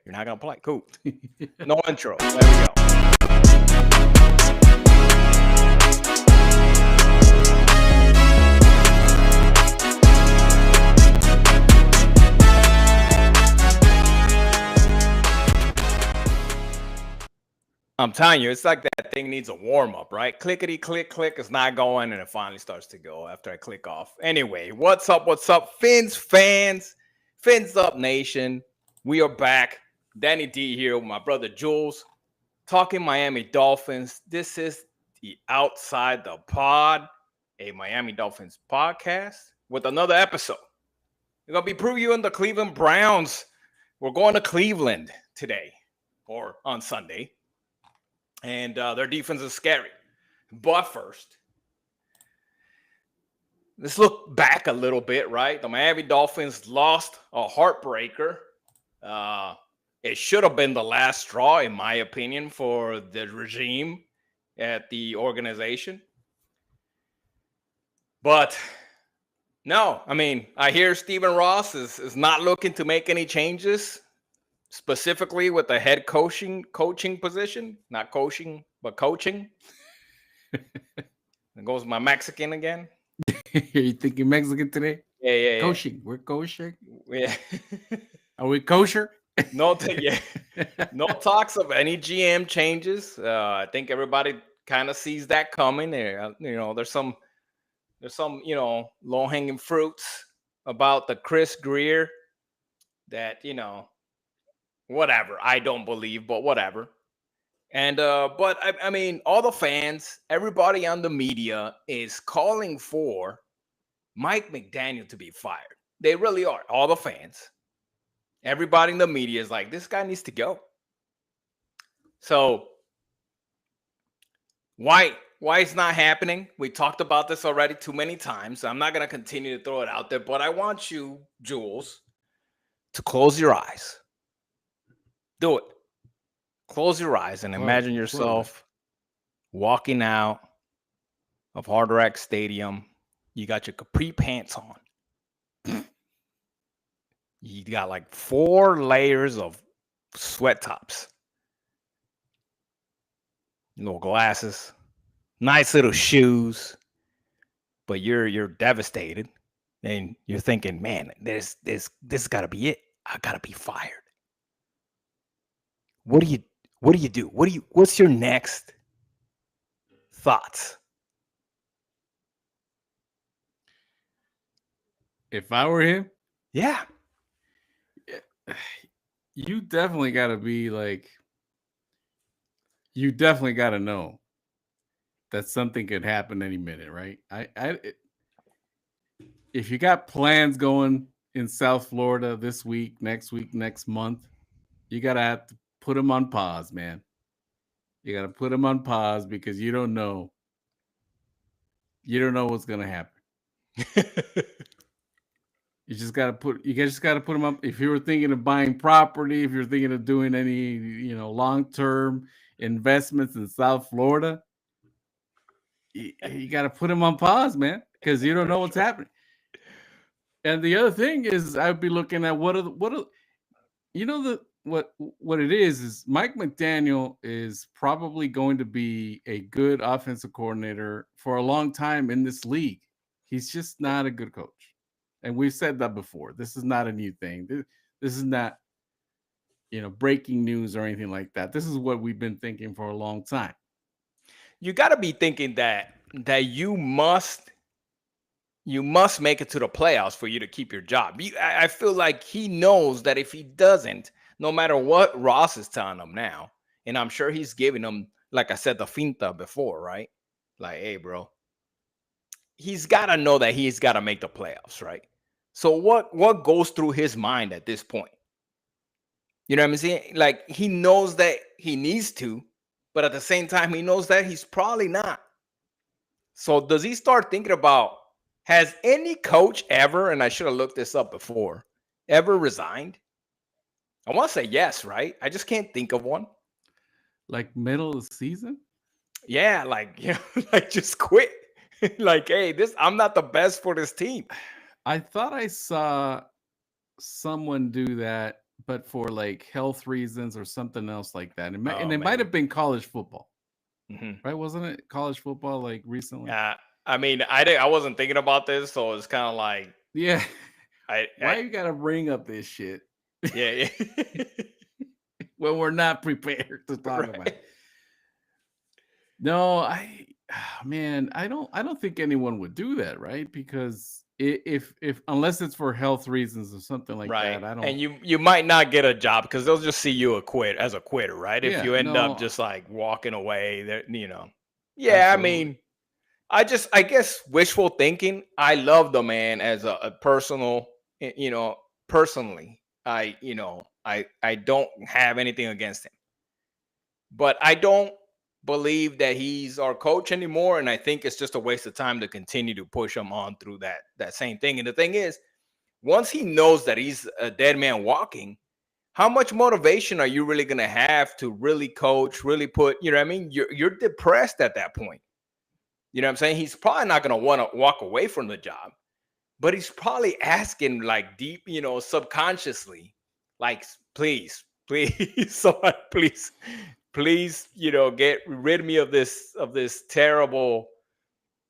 You're not going to play. Cool. No intro. There we go. I'm telling you, it's like that thing needs a warm-up, right? Clickety, click, click. It's not going, and it finally starts to go after I click off. Anyway, what's up, Fins fans, FinsUp Nation? We are back. Danny D here with my brother Jules, talking Miami Dolphins. This is the Outside the Pod, a Miami Dolphins podcast with another episode. We're going to be previewing the Cleveland Browns. We're going to Cleveland today, or on Sunday. And their defense is scary. But first, let's look back a little bit, right? The Miami Dolphins lost a heartbreaker. It should have been the last straw, in my opinion, for the regime at the organization. But no, I mean, I hear Stephen Ross is not looking to make any changes. Specifically with the head coaching position, not coaching, but coaching. There goes my Mexican again. You thinking Mexican today? Yeah. Coaching. We're kosher. Yeah. Are we kosher? No talks of any GM changes. I think everybody kind of sees that coming. There's some low-hanging fruits about the Chris Greer that whatever. I don't believe, but whatever. And but I mean, all the fans, everybody on the media is calling for Mike McDaniel to be fired. They really are. All the fans, everybody in the media is like, this guy needs to go. So why it's not happening? We talked about this already too many times. I'm not gonna continue to throw it out there, but I want you, Jules, to close your eyes. Do it. Close your eyes and imagine yourself walking out of Hard Rock Stadium. You got your capri pants on. You got like 4 layers of sweat tops. Little glasses. Nice little shoes. But you're devastated. And you're thinking, man, this gotta be it. I gotta be fired. What do you do? What's your next thoughts? If I were him, yeah, you definitely got to be like, you definitely got to know that something could happen any minute, right? If you got plans going in South Florida this week, next month, you got to have to put them on pause, man. You got to put them on pause because you don't know. You don't know what's going to happen. You just got to put them up. If you were thinking of buying property, if you're thinking of doing any, long-term investments in South Florida, you got to put them on pause, man, because you don't know what's happening. And the other thing is, I'd be looking at what it is Mike McDaniel is probably going to be a good offensive coordinator for a long time in this league. He's just not a good coach. And we've said that before. This is not a new thing. This is not, breaking news or anything like that. This is what we've been thinking for a long time. You got to be thinking that you must make it to the playoffs for you to keep your job. I feel like he knows that if he doesn't, no matter what Ross is telling him now, and I'm sure he's giving him, like I said, the finta before, right? Like, hey, bro, he's got to know that he's got to make the playoffs, right? So what goes through his mind at this point? You know what I'm saying? Like, he knows that he needs to, but at the same time, he knows that he's probably not. So does he start thinking about, has any coach ever, and I should have looked this up before, ever resigned? I want to say yes, right? I just can't think of one. Like middle of the season? Yeah, like just quit. Like, hey, I'm not the best for this team. I thought I saw someone do that but for like health reasons or something else like that. And Oh, it might man. have been college football, Mhm. right? Wasn't it college football like recently? I mean, I wasn't thinking about this, so it's kind of like Yeah. I Why you gotta bring up this shit yeah, yeah. when we're not prepared to talk about it? Right. No, man, I don't think anyone would do that, right? Because if unless it's for health reasons or something like Right. that, I don't. And you might not get a job because they'll just see you as a quitter, right? If Yeah, you end up no, just like walking away, there. Yeah, I absolutely. mean, I guess wishful thinking. I love the man as a personal, personally. I don't have anything against him, but I don't believe that he's our coach anymore. And I think it's just a waste of time to continue to push him on through that same thing. And the thing is, once he knows that he's a dead man walking, how much motivation are you really going to have to really coach, really put, you know what I mean? You're depressed at that point. You know what I'm saying? He's probably not going to want to walk away from the job, but he's probably asking like deep, subconsciously, like, please, please, someone, please, get rid of me of this terrible,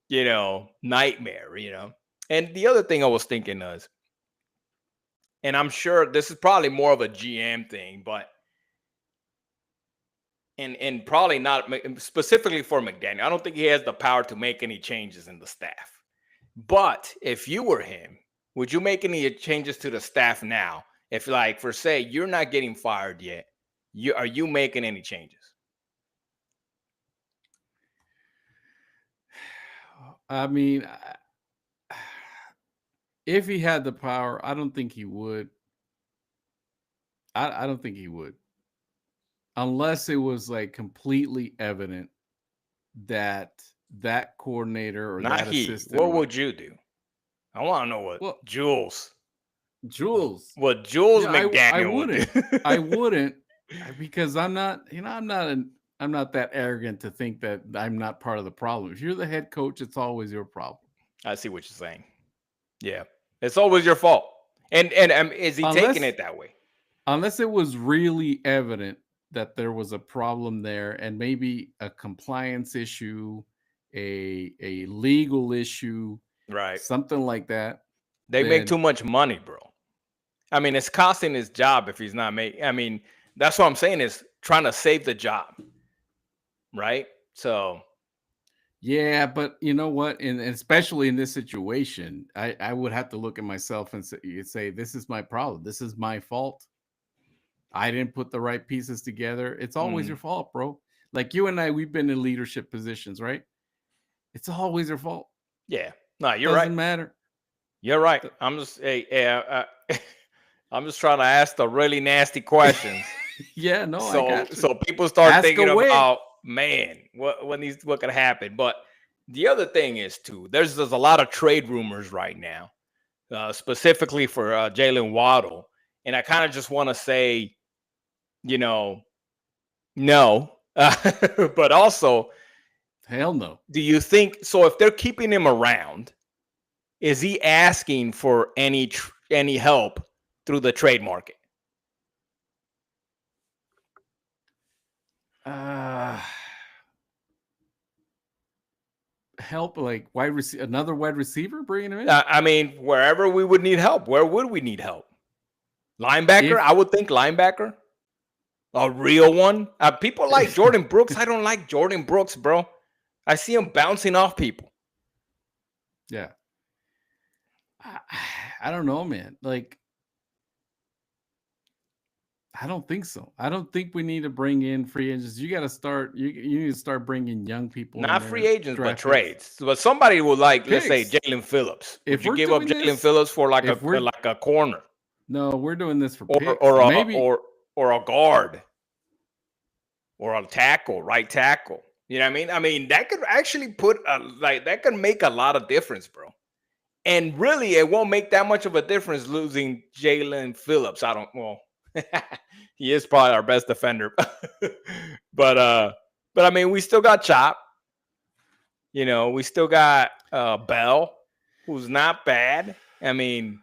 nightmare. And the other thing I was thinking is, and I'm sure this is probably more of a GM thing, but and probably not specifically for McDaniel. I don't think he has the power to make any changes in the staff. But if you were him, would you make any changes to the staff now? If, like, for say you're not getting fired yet, are you making any changes? I mean, if he had the power, I don't think he would. I don't think he would, unless it was like completely evident that that coordinator or Not that he. assistant or What what. would you do? I want to know what Well, Jules, Jules, what Jules yeah, I McDaniel would do. wouldn't, I wouldn't, because I'm not, I'm not that arrogant to think that I'm not part of the problem. If you're the head coach, it's always your problem. I see what you're saying. Yeah, it's always your fault. And is he taking Unless it that way? unless it was really evident that there was a problem there and maybe a compliance issue, a legal issue, Right. something like that, They make then too much money, bro. I mean, it's costing his job if he's not making. I mean, that's what I'm saying is trying to save the job, right? So, yeah, but you know what? And especially in this situation, I would have to look at myself and say, this is my problem. This is my fault. I didn't put the right pieces together. It's always your mhm. fault, bro. Like you and I, we've been in leadership positions, right? It's always your fault. Yeah, no, you're right. Doesn't matter. You're right. I'm just trying to ask the really nasty questions, Yeah, no, I so got you. so people start Ask thinking away. about, man, what could happen. But the other thing is too, there's a lot of trade rumors right now, specifically for Jalen Waddle, and I kind of just want to say, you know, no, but also, Hell no. do you think so? If they're keeping him around, is he asking for any help through the trade market? Uh Help like another wide receiver bringing him in? I mean, wherever we would need help, where would we need help? Linebacker, If I would think linebacker, a real one. People like Jordan Brooks. I don't like Jordan Brooks, bro. I see him bouncing off people. yeah. I, I don't know, man. Like I don't think so. I don't think we need to bring in free agents. You got to start. You need to start bringing young people in Not free there, agents, but draft picks, trades. But somebody would like, let's say, picks. Jalen Phillips. Would If you we're give up doing Jalen this, Phillips for like if we're a corner no, we're doing this for or picks. or a Maybe or a guard or a tackle, right tackle? You know what I mean? I mean, that could actually that could make a lot of difference, bro. And really, it won't make that much of a difference losing Jalen Phillips. He is probably our best defender. but I mean, we still got Chop. We still got Bell, who's not bad. I mean,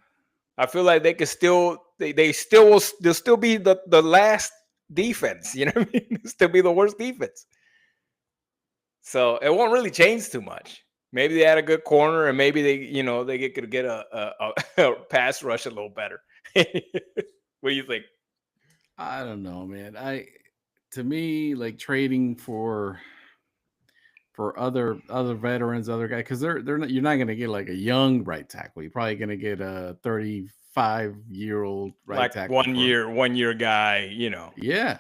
I feel like they could still they'll still be the last defense. You know what I mean? They'll still be the worst defense. So it won't really change too much. Maybe they had a good corner, and maybe they could get a pass rush a little better. What do you think? I don't know, man. To me, like trading for other veterans, other guys, because they're not, you're not going to get like a young right tackle. You're probably going to get a 35-year-old right Like tackle. one year guy. Yeah.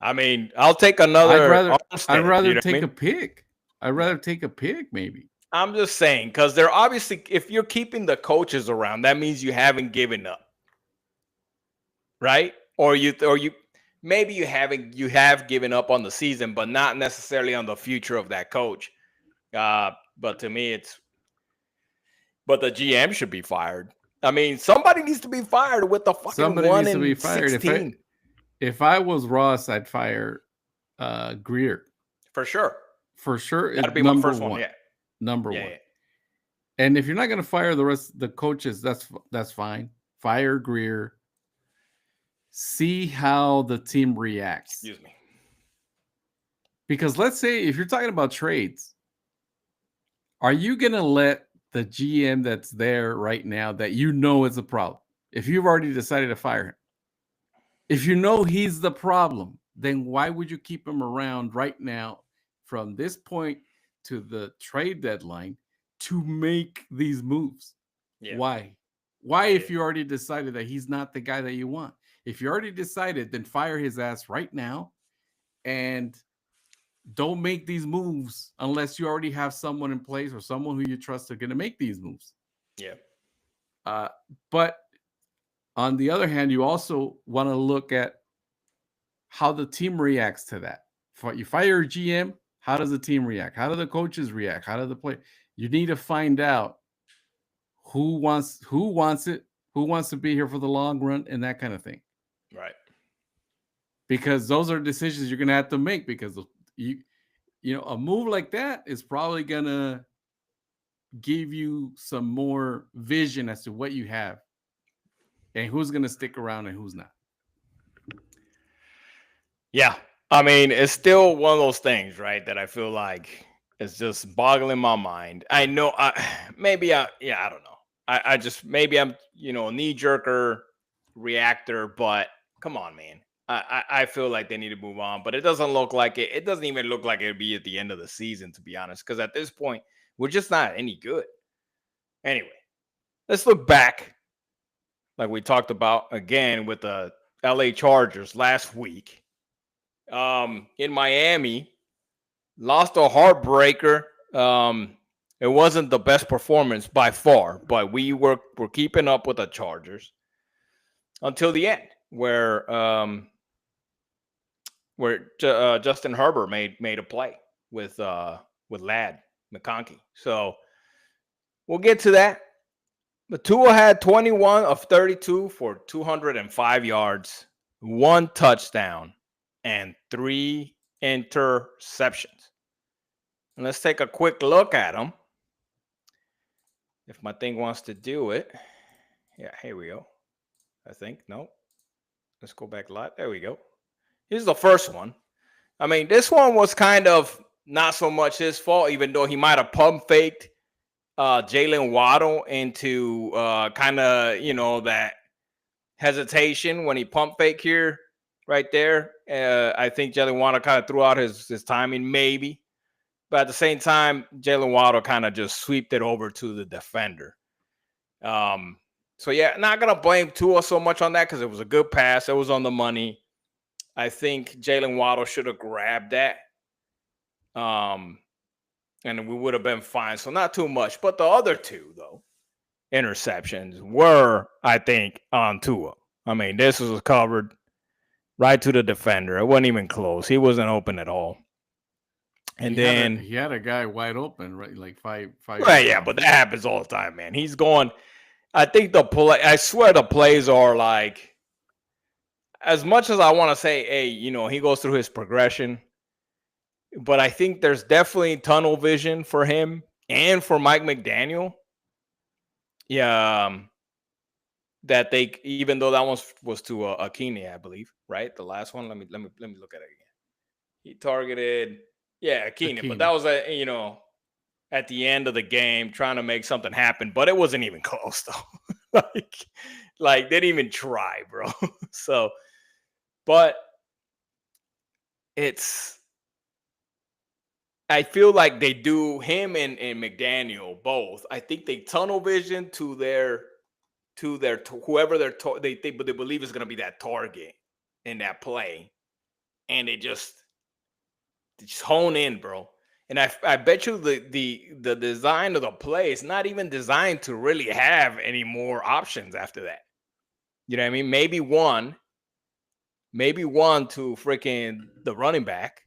I mean, I'll take another. I'd rather take a pick. I'd rather take a pick, maybe. I'm just saying, because they're obviously, if you're keeping the coaches around, that means you haven't given up, right? Or you maybe you have given up on the season, but not necessarily on the future of that coach. But to me, but the GM should be fired. I mean, somebody needs to be fired with the fucking somebody 1 needs to be in fired. 16. If I was Ross, I'd fire Greer. For sure. That'd be my first one. Yeah. Number one. Yeah. And if you're not going to fire the rest of the coaches, that's fine. Fire Greer. See how the team reacts. Excuse me. Because let's say if you're talking about trades, are you going to let the GM that's there right now that is a problem, if you've already decided to fire him, if you know he's the problem, then why would you keep him around right now from this point to the trade deadline to make these moves? Yeah. Why, if you already decided that he's not the guy that you want? If you already decided, then fire his ass right now and don't make these moves unless you already have someone in place or someone who you trust are going to make these moves. Yeah. But on the other hand, you also want to look at how the team reacts to that. You fire a GM, how does the team react? How do the coaches react? How do the play? You need to find out who wants it, who wants to be here for the long run, and that kind of thing. Right. Because those are decisions you're going to have to make, because a move like that is probably going to give you some more vision as to what you have and who's going to stick around and who's not. Yeah. I mean, it's still one of those things, right, that I feel like it's just boggling my mind. I know I don't know. I just, maybe I'm, a knee-jerker reactor, but come on, man. I feel like they need to move on, but it doesn't look like it. It doesn't even look like it'll be at the end of the season, to be honest, because at this point, we're just not any good. Anyway, let's look back, like we talked about again with the LA Chargers last week. In Miami, lost a heartbreaker. It wasn't the best performance by far, but we're keeping up with the Chargers until the end, where Justin Herbert made a play with Ladd McConkey. So we'll get to that. But Tua had 21 of 32 for 205 yards, 1 touchdown, and 3 interceptions. And let's take a quick look at them. If my thing wants to do it. Yeah, here we go. I think. No. Let's go back live. There we go. Here's the first one. I mean, this one was kind of not so much his fault, even though he might have pump faked Jalen Waddle into kind of, that hesitation when he pump fake here, right there. I think Jalen Waddle kind of threw out his timing, maybe. But at the same time, Jalen Waddle kind of just sweeped it over to the defender. So, yeah, not going to blame Tua so much on that because it was a good pass. It was on the money. I think Jalen Waddle should have grabbed that. And we would have been fine. So not too much. But the other 2, though, interceptions were, I think, on Tua. I mean, this was covered right to the defender. It wasn't even close. He wasn't open at all. And he had a guy wide open, right? Like five. Right, yeah, but that happens all the time, man. He's going. I think I swear the plays are like, as much as I want to say, hey, he goes through his progression, but I think there's definitely tunnel vision for him and for Mike McDaniel. Yeah, that they, even though that one was to Akini, I believe, right? The last one. Let me look at it again. He targeted, Akini, but that was at the end of the game trying to make something happen, but it wasn't even close though. like they didn't even try, bro. So, but I feel like they do, him and McDaniel both. I think they tunnel vision to their whoever they believe is going to be that target in that play, and they just hone in, bro. And I bet you the design of the play is not even designed to really have any more options after that. You know what I mean? Maybe one to freaking the running back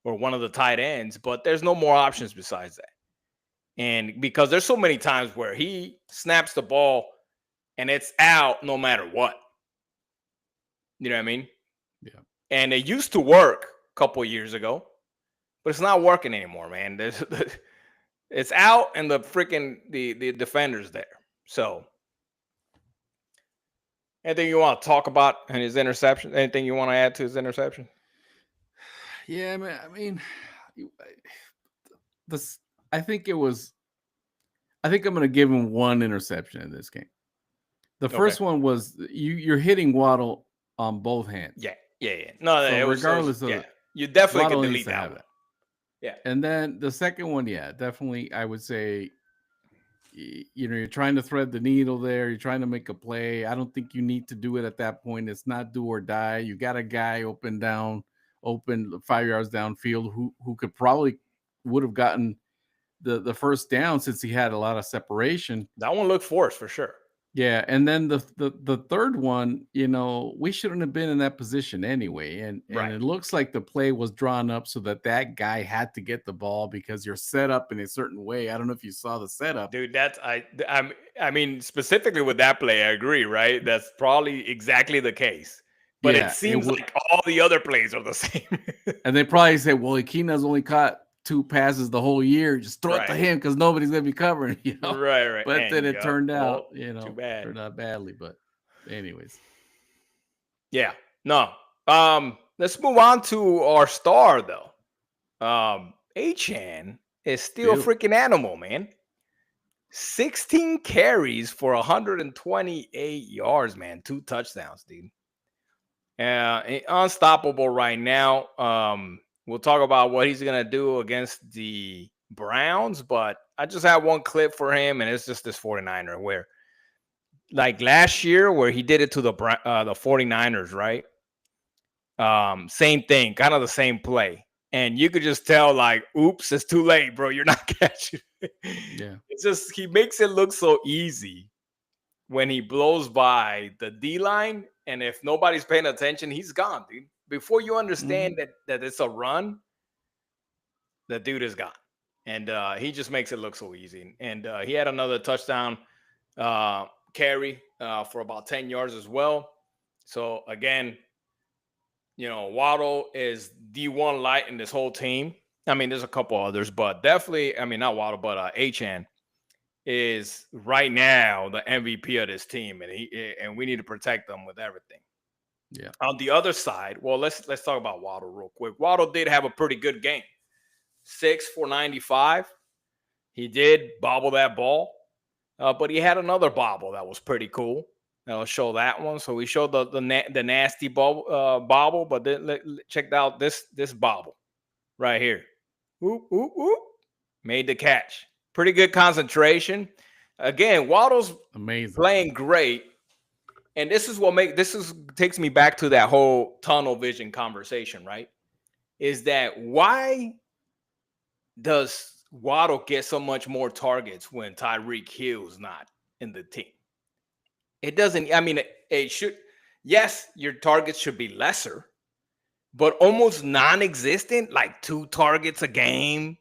or one of the tight ends, but there's no more options besides that. And because there's so many times where he snaps the ball and it's out no matter what. You know what I mean? Yeah. And it used to work a couple of years ago, but it's not working anymore, man. It's out and the freaking the defender's there. So anything you want to talk about in his interception? Anything you want to add to his interception? Yeah, I mean, I think I'm going to give him one interception in this game. The first one was you're hitting Waddle on both hands. Yeah. No, so regardless of you definitely Waddle can delete that one. Yeah. And then the second one, definitely, I would say, you're trying to thread the needle there. You're trying to make a play. I don't think you need to do it at that point. It's not do or die. You got a guy open 5 yards downfield who could probably would have gotten the first down since he had a lot of separation. That one looked forced for sure. Yeah, and then the third one, we shouldn't have been in that position anyway, and it looks like the play was drawn up so that guy had to get the ball because you're set up in a certain way. I don't know if you saw the setup, dude. I mean, specifically with that play, I agree. Right, that's probably exactly the case. But it seems like all the other plays are the same. And they probably say, "Well, Akina's only caught 2 passes the whole year. Just throw it to him because nobody's gonna be covering." Right. But then it turned out, too bad. Turned out badly. But anyways, yeah, no. Let's move on to our star though. Achane is still a freaking animal, man. 16 carries for 128 yards, man. 2 touchdowns, dude. Unstoppable right now. We'll talk about what he's going to do against the Browns, but I just have one clip for him, and it's just this 49er where, like last year, where he did it to the 49ers, right? Same thing, kind of the same play. And you could just tell, like, oops, it's too late, bro. You're not catching it. Yeah. It's just, he makes it look so easy when he blows by the D-line. And if nobody's paying attention, he's gone, dude. Before you understand that it's a run, the dude is gone. And he just makes it look so easy. And he had another touchdown carry for about 10 yards as well. So, again, Waddle is D1 light in this whole team. I mean, there's a couple others, but definitely, I mean, not Waddle, but Achane is right now the MVP of this team, and we need to protect them with everything. Yeah. On the other side, well, let's talk about Waddle real quick. Waddle did have a pretty good game. 6 for 95. He did bobble that ball, but he had another bobble that was pretty cool. I'll show that one. So we showed the nasty bobble, but then check out this bobble right here. Whoop, whoop, whoop. Made the catch. Pretty good concentration. Again, Waddle's amazing, playing great. And this takes me back to that whole tunnel vision conversation, right? Is that why does Waddle get so much more targets when Tyreek Hill's not in the team? It doesn't, I mean, it should, yes, your targets should be lesser, but almost non-existent, like 2 targets a game.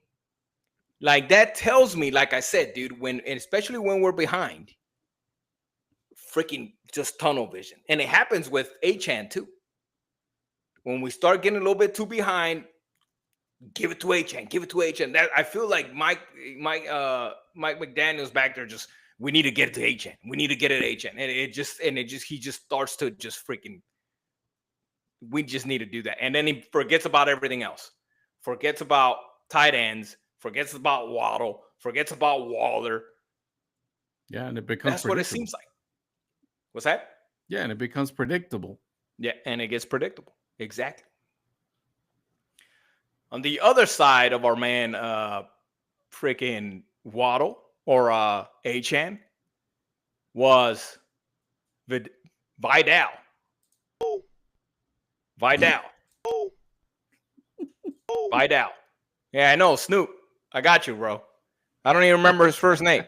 Like that tells me, like I said, dude, especially when we're behind, freaking just tunnel vision. And it happens with Achane too. When we start getting a little bit too behind, give it to Achane. That I feel like Mike McDaniel's back there just We need to get it to HN. We need to get it to HN. And he just starts to just freaking, we just need to do that. And then he forgets about everything else. Forgets about tight ends, forgets about Waddle, forgets about Waller. Yeah, and it becomes That's what it seems like. What's that? Yeah, and it becomes predictable. Yeah, and it gets predictable. Exactly. On the other side of our man, freaking Waddle or HN was Vidal. Vidal. Vidal. Yeah, I know, Snoop. I got you, bro. I don't even remember his first name.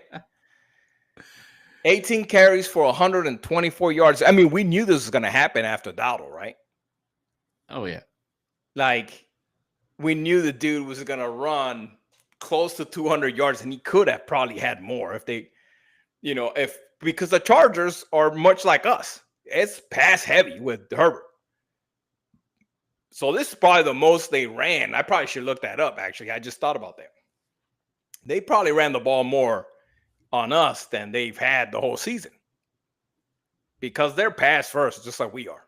18 carries for 124 yards. I mean, we knew this was going to happen after Dowdle, right? Oh, yeah. Like, we knew the dude was going to run close to 200 yards, and he could have probably had more if they, because the Chargers are much like us. It's pass heavy with Herbert. So this is probably the most they ran. I probably should look that up, actually. I just thought about that. They probably ran the ball more on us than they've had the whole season because they're pass first, just like we are.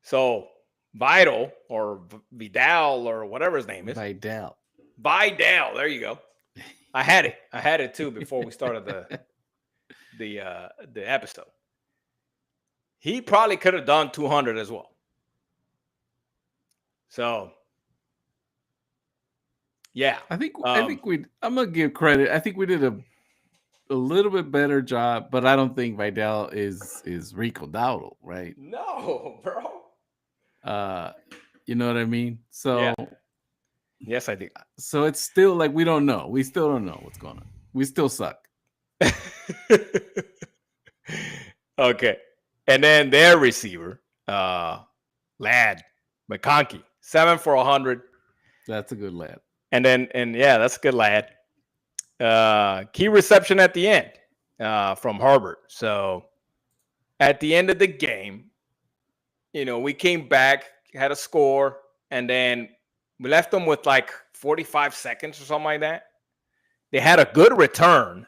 So Vidal or Vidal or whatever his name is. Vidal. There you go. I had it too before we started the episode. He probably could have done 200 as well. So yeah, I think I'm gonna give credit. I think we did a little bit better job, but I don't think Vidal is Rico Dowdle, right? No, bro. You know what I mean? So yeah. Yes, I do. So it's still like we don't know. We still don't know what's going on. We still suck. Okay. And then their receiver, Lad McConkey, 7 for 100. That's a good lad. And that's a good lad. Key reception at the end from Herbert. So at the end of the game, we came back, had a score, and then we left them with like 45 seconds or something like that. They had a good return.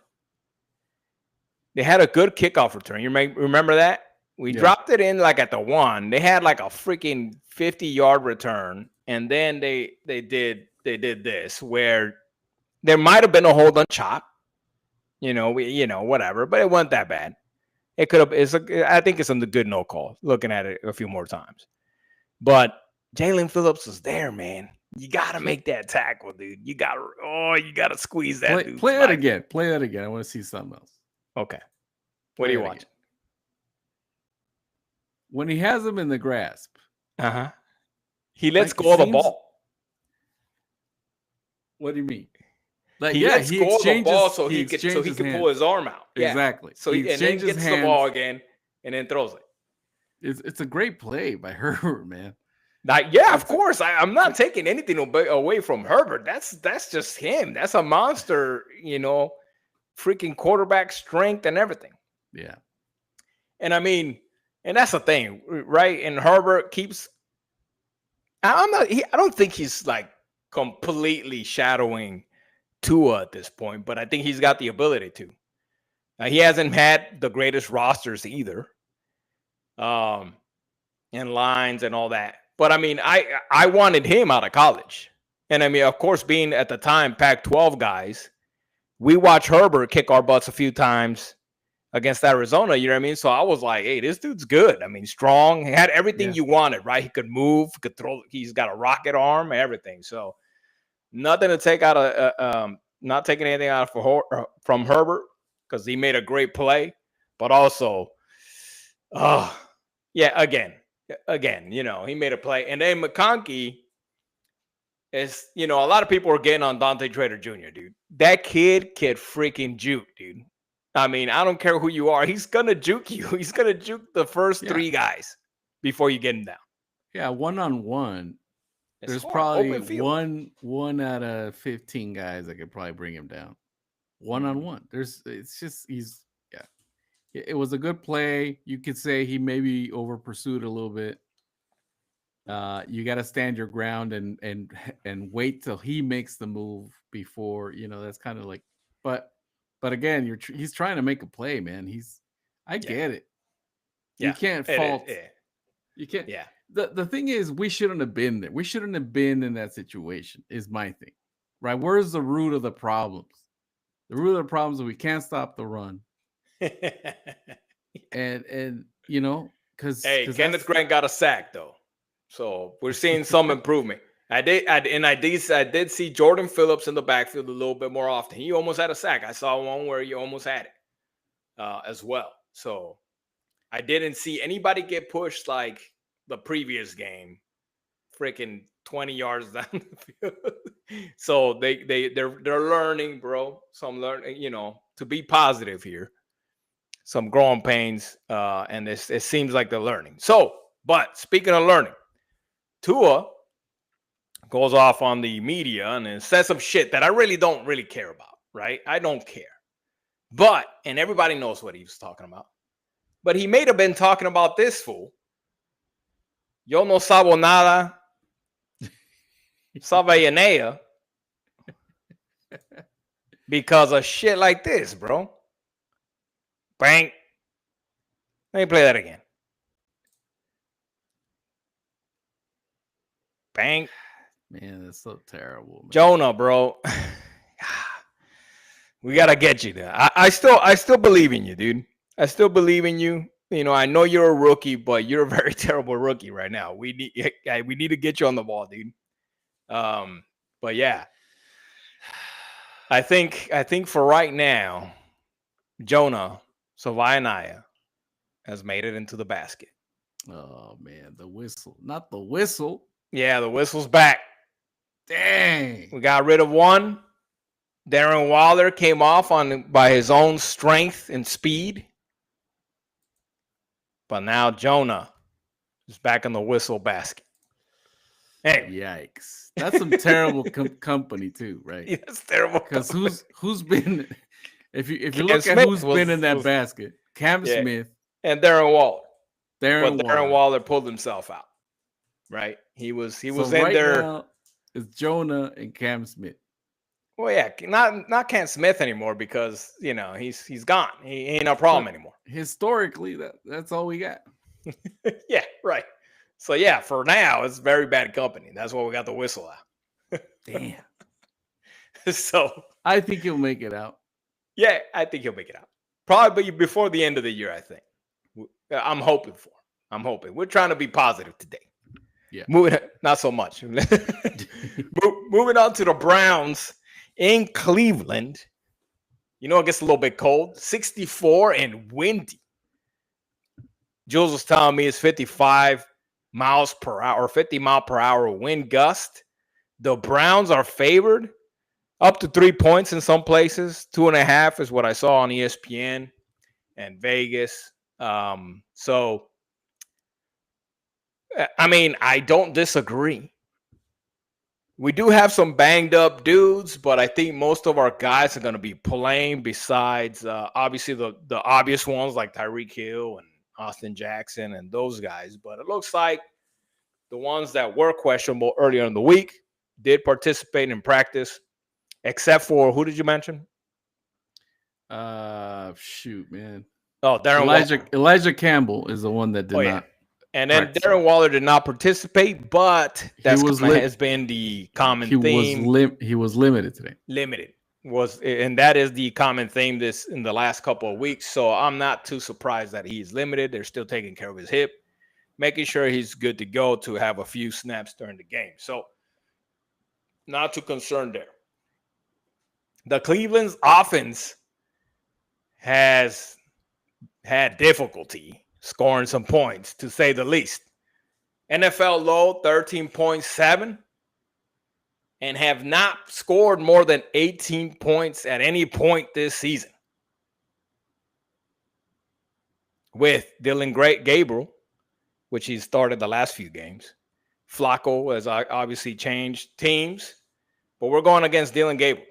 They had a good kickoff return. You may remember that? We dropped it in like at the 1. They had like a freaking 50-yard return, and then they did this where there might have been a hold on chop, whatever, but it wasn't that bad. It could have. I think it's a good no call. Looking at it a few more times, but Jalen Phillips was there, man. You got to make that tackle, dude. You got to squeeze that dude. Play that again. Play that again. I want to see something else. Okay. What are you watching? When he has him in the grasp. He lets go of the ball. What do you mean? Like, he lets go of the ball so he can pull his arm out. Exactly. So and then gets the ball again and then throws it. It's a great play by Herbert, man. Of course. I'm not taking anything away from Herbert. That's just him. That's a monster, freaking quarterback strength and everything. Yeah. And I mean, and that's the thing, right? And Herbert keeps. I don't think he's like completely shadowing Tua at this point, but I think he's got the ability to. He hasn't had the greatest rosters either, and lines and all that. But I mean, I wanted him out of college, and I mean, of course, being at the time Pac-12 guys, we watched Herbert kick our butts a few times against Arizona, you know what I mean? So I was like, hey, this dude's good. I mean, strong. He had everything you wanted, right? He could move, could throw. He's got a rocket arm, everything. So nothing to take out of, not taking anything out from Herbert because he made a great play, but also, again, he made a play. And then McConkey is, a lot of people are getting on Dante Trader Jr., dude. That kid can freaking juke, dude. I mean, I don't care who you are. He's going to juke you. He's going to juke the first 3 guys before you get him down. Yeah, one-on-one. There's probably one out of 15 guys that could probably bring him down. One-on-one. It was a good play. You could say he maybe over pursued a little bit. You got to stand your ground and wait till he makes the move before, that's kind of like, but But again, he's trying to make a play, man. I get it. You can't fault. You can't. Yeah. The thing is, we shouldn't have been there. We shouldn't have been in that situation. Is my thing, right? Where's the root of the problems? The root of the problems is we can't stop the run, and because Kenneth Grant got a sack though, so we're seeing some improvement. I did see Jordan Phillips in the backfield a little bit more often. He almost had a sack. I saw one where he almost had it as well. So I didn't see anybody get pushed like the previous game, freaking 20 yards down the field. So they're learning, bro. Some learning, to be positive here. Some growing pains, and it seems like they're learning. So, but speaking of learning, Tua goes off on the media and says some shit that I really don't care about, right? I don't care. But, and everybody knows what he was talking about. But he may have been talking about this fool. Yo no sabo nada. Sabayanea. Because of shit like this, bro. Bang. Let me play that again. Bang. Man, that's so terrible, man. Jonah, bro. We gotta get you there. I still believe in you, dude. I still believe in you. I know you're a rookie, but you're a very terrible rookie right now. We need to get you on the ball, dude. But yeah, I think for right now, Jonah Savayanaya has made it into the basket. Oh man, the whistle, not the whistle. Yeah, the whistle's back. Dang, we got rid of one. Darren Waller came off by his own strength and speed. But now Jonah is back in the whistle basket. Hey, yikes! That's some terrible company too, right? Yeah, that's terrible. Because who's been? If you look at who's been in that basket, Cam Smith and Darren Waller. Darren Waller pulled himself out. Right? He was in right there. Now, it's Jonah and Cam Smith. Well, yeah, not Cam Smith anymore because he's gone. He ain't no problem anymore. Historically, that's all we got. Yeah, right. So yeah, for now it's very bad company. That's why we got the whistle out. Damn. So I think he'll make it out. Yeah, I think he'll make it out. Probably before the end of the year. I think. I'm hoping. We're trying to be positive today. Yeah. Not so much. Moving on to the Browns in Cleveland. It gets a little bit cold. 64 and windy. Jules was telling me it's 55 miles per hour, 50 mile per hour wind gust. The Browns are favored up to 3 points in some places. 2.5 is what I saw on ESPN and Vegas. So, I mean, I don't disagree. We do have some banged up dudes, but I think most of our guys are going to be playing besides obviously the obvious ones like Tyreek Hill and Austin Jackson and those guys. But it looks like the ones that were questionable earlier in the week did participate in practice, except for, who did you mention? Shoot, man. Oh, Elijah Campbell is the one that did not. And then Darren Waller did not participate, but that's has been the common theme. He was limited today. And that is the common theme in the last couple of weeks. So I'm not too surprised that he's limited. They're still taking care of his hip, making sure he's good to go to have a few snaps during the game. So not too concerned there. The Cleveland's offense has had difficulty scoring some points, to say the least. NFL low 13.7 and have not scored more than 18 points at any point this season. With Dylan Gabriel, which he started the last few games. Flacco has obviously changed teams, but we're going against Dylan Gabriel.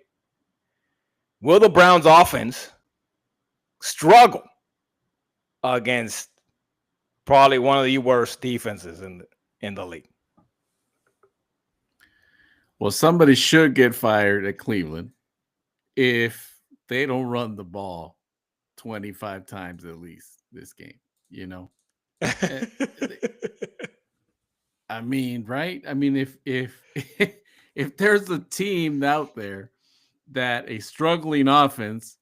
Will the Browns offense struggle against probably one of the worst defenses in the league? Well, somebody should get fired at Cleveland if they don't run the ball 25 times at least this game, you know. Eh, I mean, right? I mean, if if there's a team out there that a struggling offense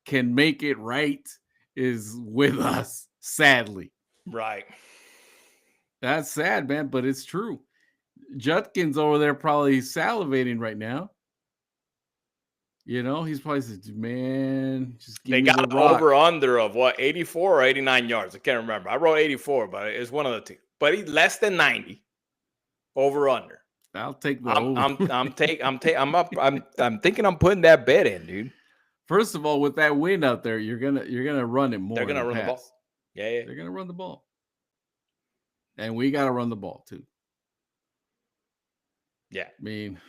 can make it right, is with us, sadly. Right. That's sad, man, but it's true. Judkins over there probably salivating right now. You know, he's probably said, man, just give They me the got rock. over under of what, 84 or 89 yards. I can't remember. I wrote 84, but it's one of the two. But he's less than 90 over under. I'll take the over. I'm thinking I'm putting that bet in, dude. First of all, with that wind out there, you're gonna run it more. They're gonna than run the pass. ball. Yeah. They're gonna run the ball. And we gotta run the ball too. Yeah. I mean,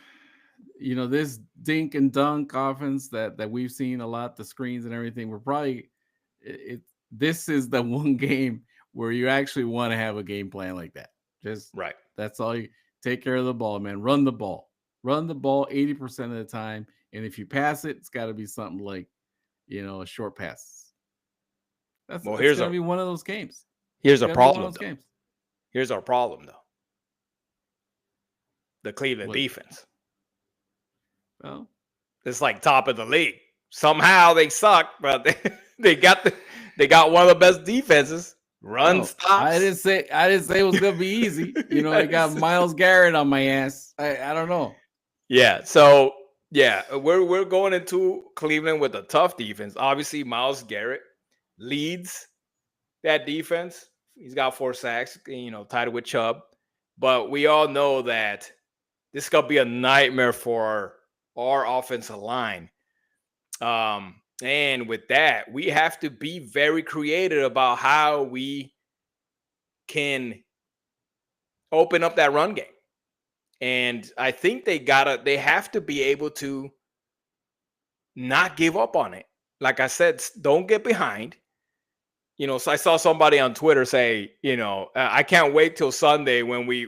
you know, this dink and dunk offense that we've seen a lot, the screens and everything, we're probably this is the one game where you actually want to have a game plan like that. Just right. That's all. You take care of the ball, man. Run the ball 80% of the time. And if you pass it, it's got to be something like, you know, a short pass. That's going to be one of those games. Here's a problem. Here's our problem, though. The Cleveland defense. Well, it's like top of the league. Somehow they suck, but they got one of the best defenses. Stops. I didn't say it was gonna be easy. You know, I got Myles Garrett on my ass. I don't know. Yeah. So yeah, we're going into Cleveland with a tough defense. Obviously, Myles Garrett leads that defense. He's got 4 sacks, you know, tied with Chubb. But we all know that this is gonna be a nightmare for our offensive line. And with that, we have to be very creative about how we can open up that run game. And I think they have to be able to not give up on it. Like I said, don't get behind. You know, so I saw somebody on Twitter say, you know, I can't wait till Sunday when we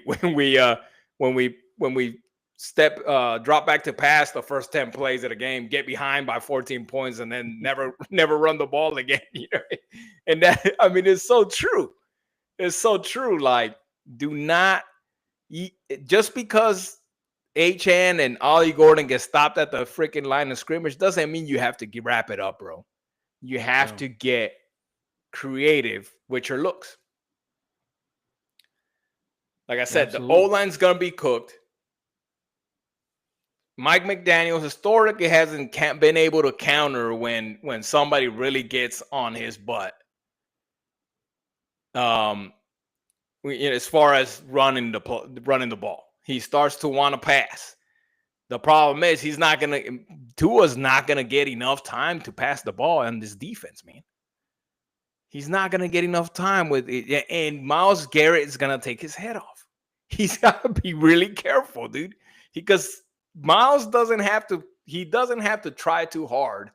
drop back to pass the first 10 plays of the game, get behind by 14 points, and then never run the ball again. You know, and that, I mean, it's so true. It's so true. Like, do not just because Achane and Ollie Gordon get stopped at the freaking line of scrimmage doesn't mean you have to wrap it up, bro. You have to get creative with your looks. Like I said, the O-line's gonna be cooked. Mike McDaniel historically hasn't been able to counter when somebody really gets on his butt. As far as running the ball, he starts to want to pass. The problem is Tua's not gonna get enough time to pass the ball on this defense, man. He's not gonna get enough time with it, and Myles Garrett is gonna take his head off. He's got to be really careful, dude, because Myles doesn't have to try too hard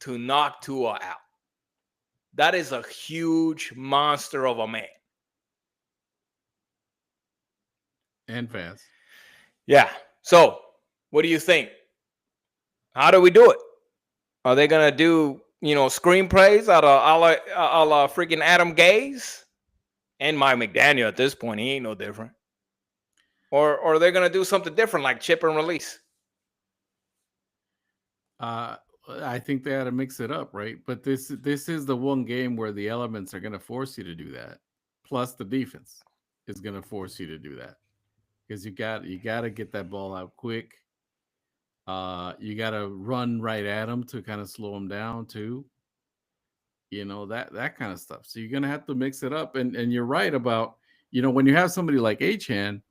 to knock Tua out. That is a huge monster of a man. And fast. Yeah. So, what do you think? How do we do it? Are they going to do, screenplays out of a la freaking Adam Gase and Mike McDaniel at this point? He ain't no different. Or are they going to do something different like chip and release? I think they had to mix it up, right? But this is the one game where the elements are going to force you to do that. Plus the defense is going to force you to do that. Because you got to get that ball out quick. You got to run right at them to kind of slow them down too. You know, that kind of stuff. So you're going to have to mix it up. And you're right about, when you have somebody like Achane,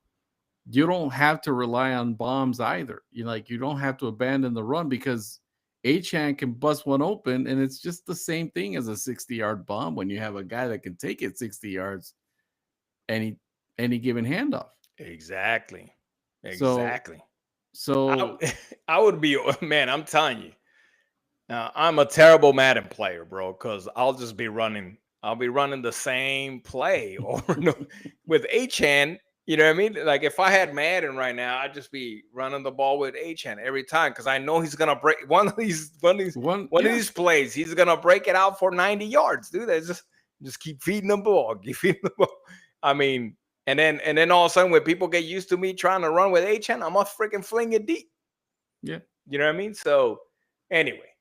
you don't have to rely on bombs either. You don't have to abandon the run because Achane can bust one open, and it's just the same thing as a 60-yard bomb when you have a guy that can take it 60 yards any given handoff. Exactly. So I would be, man, I'm telling you. Now, I'm a terrible Madden player, bro, because I'll be running the same play. Or with Achane, You know what I mean? Like if I had Madden right now, I'd just be running the ball with Achane every time because I know he's gonna break one of these plays. He's gonna break it out for 90 yards, dude. That's just keep feeding the ball, keep feeding the ball. I mean, and then all of a sudden when people get used to me trying to run with Achane, I'm gonna freaking fling it deep. Yeah, you know what I mean. So anyway,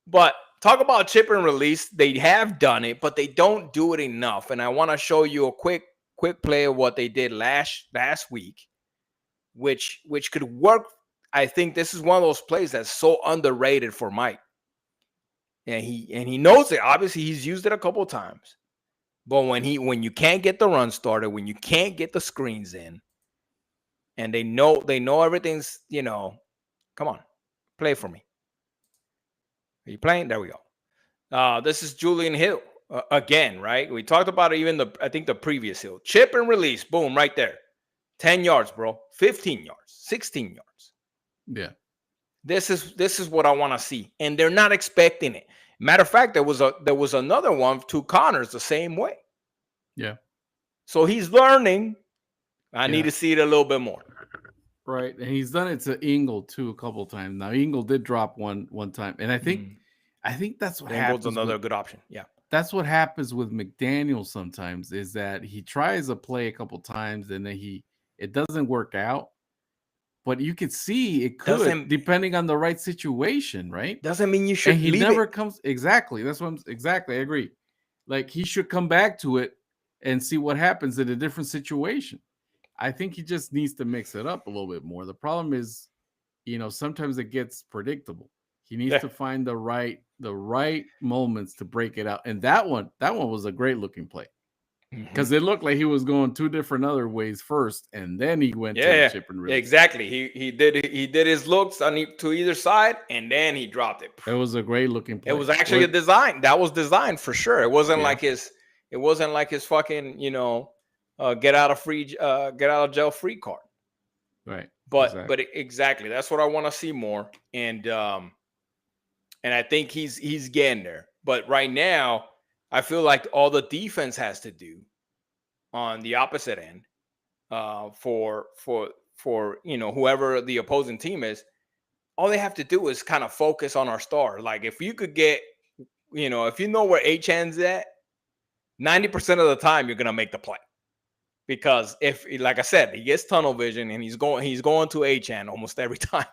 but talk about chip and release. They have done it, but they don't do it enough. And I want to show you a quick play of what they did last week, which could work. I think this is one of those plays that's so underrated for Mike. And he knows it. Obviously, he's used it a couple of times. But when you can't get the run started, when you can't get the screens in, and they know everything's, come on, play for me. Are you playing? There we go. This is Julian Hill again, right? We talked about it even I think the previous Hill. Chip and release, boom, right there. 10 yards, bro. 15 yards, 16 yards. Yeah. This is what I want to see. And they're not expecting it. Matter of fact, there was another one to Connors the same way. Yeah. So he's learning. I need to see it a little bit more. Right. And he's done it to Ingle too a couple of times. Now Ingle did drop one time. And I think that's what happens. Ingle's another good option. Yeah. That's what happens with McDaniel sometimes, is that he tries a play a couple times and then it doesn't work out. But you could see it could, depending on the right situation, right? Doesn't mean you should. And he never comes. Exactly. That's what I agree. Like he should come back to it and see what happens in a different situation. I think he just needs to mix it up a little bit more. The problem is, sometimes it gets predictable. He needs to find the right moments to break it out. And that one was a great looking play. Because it looked like he was going two different other ways first, and then he went to the chip and release. Exactly. He did his looks to either side, and then he dropped it. It was a great looking play. It was actually a design. That was designed for sure. It wasn't like his. It wasn't like his fucking get out of jail free card. Right. But exactly, that's what I want to see more. And I think he's getting there. But right now, I feel like all the defense has to do on the opposite end, for whoever the opposing team is, all they have to do is kind of focus on our star. Like if you could get, if you know where Achane's at, 90% of the time you're gonna make the play, because if, like I said, he gets tunnel vision and he's going to Achane almost every time.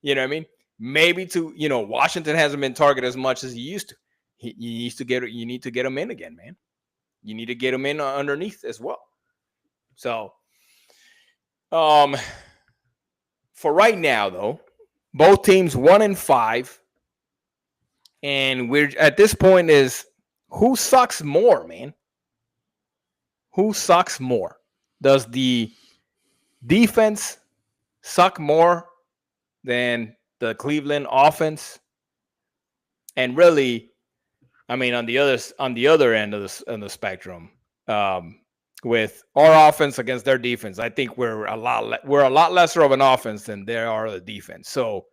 You know what I mean? Maybe Washington hasn't been targeted as much as he used to. You need to get him in again, man. You need to get him in underneath as well. So, for right now, though, both teams 1-5, and we're at this point is who sucks more, man? Who sucks more? Does the defense suck more than the Cleveland offense? And really, I mean, on the other end of the spectrum, with our offense against their defense, I think we're a lot lesser of an offense than they are the defense. So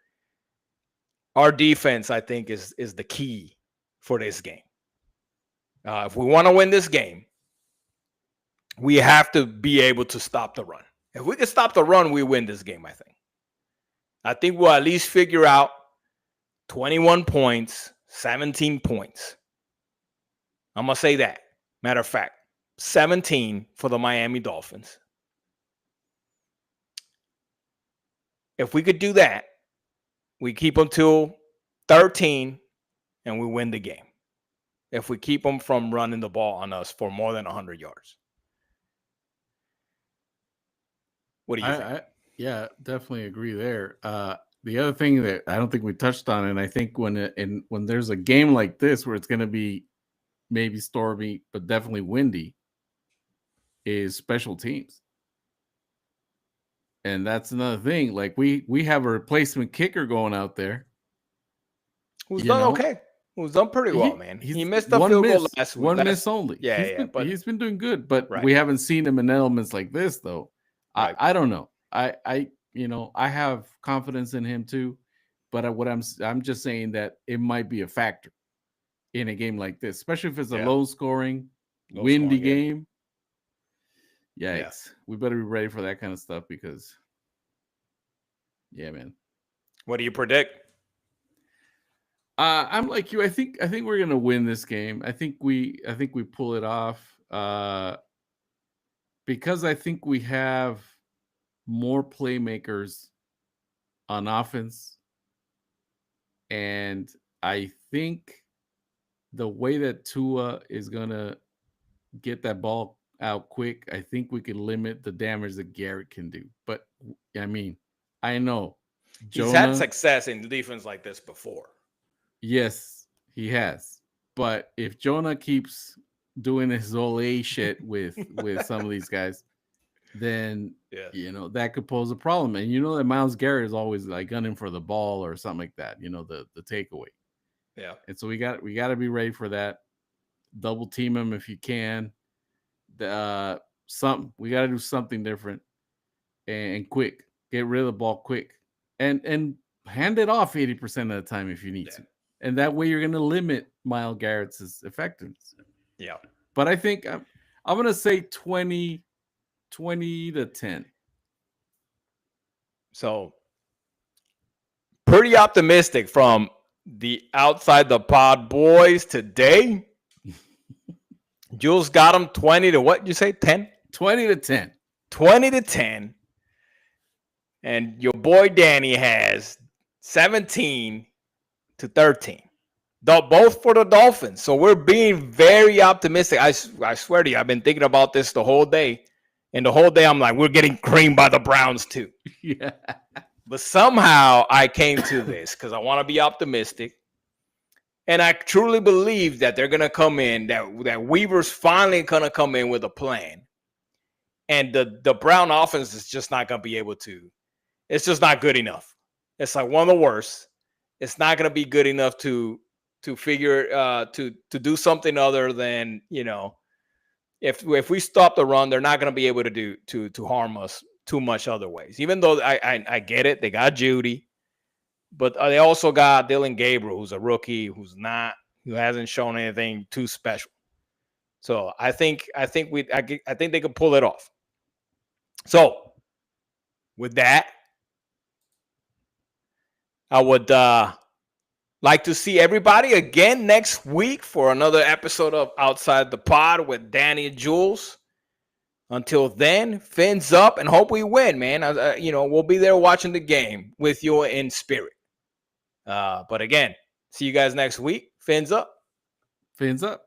our defense, I think, is the key for this game. If we want to win this game, we have to be able to stop the run. If we can stop the run, we win this game, I think. I think we'll at least figure out 21 points, 17 points. I'm going to say that. Matter of fact, 17 for the Miami Dolphins. If we could do that, we keep them to 13 and we win the game. If we keep them from running the ball on us for more than 100 yards. What do you think? Yeah, definitely agree there. The other thing that I don't think we touched on, and I think when there's a game like this where it's going to be maybe stormy, but definitely windy, is special teams. And that's another thing. Like we have a replacement kicker going out there. Who's done okay. Who's done pretty well, man. He missed a field goal last week. One miss only. But he's been doing good. But we haven't seen him in elements like this, though. Right. I don't know. I have confidence in him too. But I'm just saying that it might be a factor in a game like this, especially if it's a low scoring, windy game. Yikes. Yeah. We better be ready for that kind of stuff because, yeah, man. What do you predict? I'm like you. I think we're gonna win this game. I think we pull it off. Because I think we have more playmakers on offense, and I think the way that Tua is gonna get that ball out quick, I think we can limit the damage that Garrett can do. But I mean, I know He's had Jonah. success in defense like this before. Yes, he has. But if Jonah keeps doing his whole A shit with some of these guys, then Yeah. that could pose a problem. And that Myles Garrett is always like gunning for the ball or something like that. The takeaway. Yeah. And so we got to be ready for that. Double team him if you can. Something we got to do something different and quick. Get rid of the ball quick and hand it off 80% of the time if you need to. And that way you're going to limit Myles Garrett's effectiveness. Yeah. But I think I'm going to say 20 to 10. So pretty optimistic from the outside the pod boys today. Jules got him 20 to what you say? 10? 20 to 10. 20 to 10. And your boy Danny has 17 to 13. Both for the Dolphins. So we're being very optimistic. I swear to you, I've been thinking about this the whole day. And the whole day I'm like, we're getting creamed by the Browns too. Yeah. But somehow I came to this because I want to be optimistic. And I truly believe that they're going to come in, that Weaver's finally going to come in with a plan. And the Brown offense is just not going to be able to. It's just not good enough. It's like one of the worst. It's not going to be good enough to figure to do something other than, if we stop the run, they're not going to be able to do to harm us too much other ways. Even though I get it, they got Judy, but they also got Dylan Gabriel, who's a rookie, who hasn't shown anything too special. So I think they could pull it off. So with that, I would like to see everybody again next week for another episode of Outside the Pod with Danny and Jules. Until then, fins up and hope we win, man. We'll be there watching the game with you in spirit. But again, see you guys next week. Fins up. Fins up.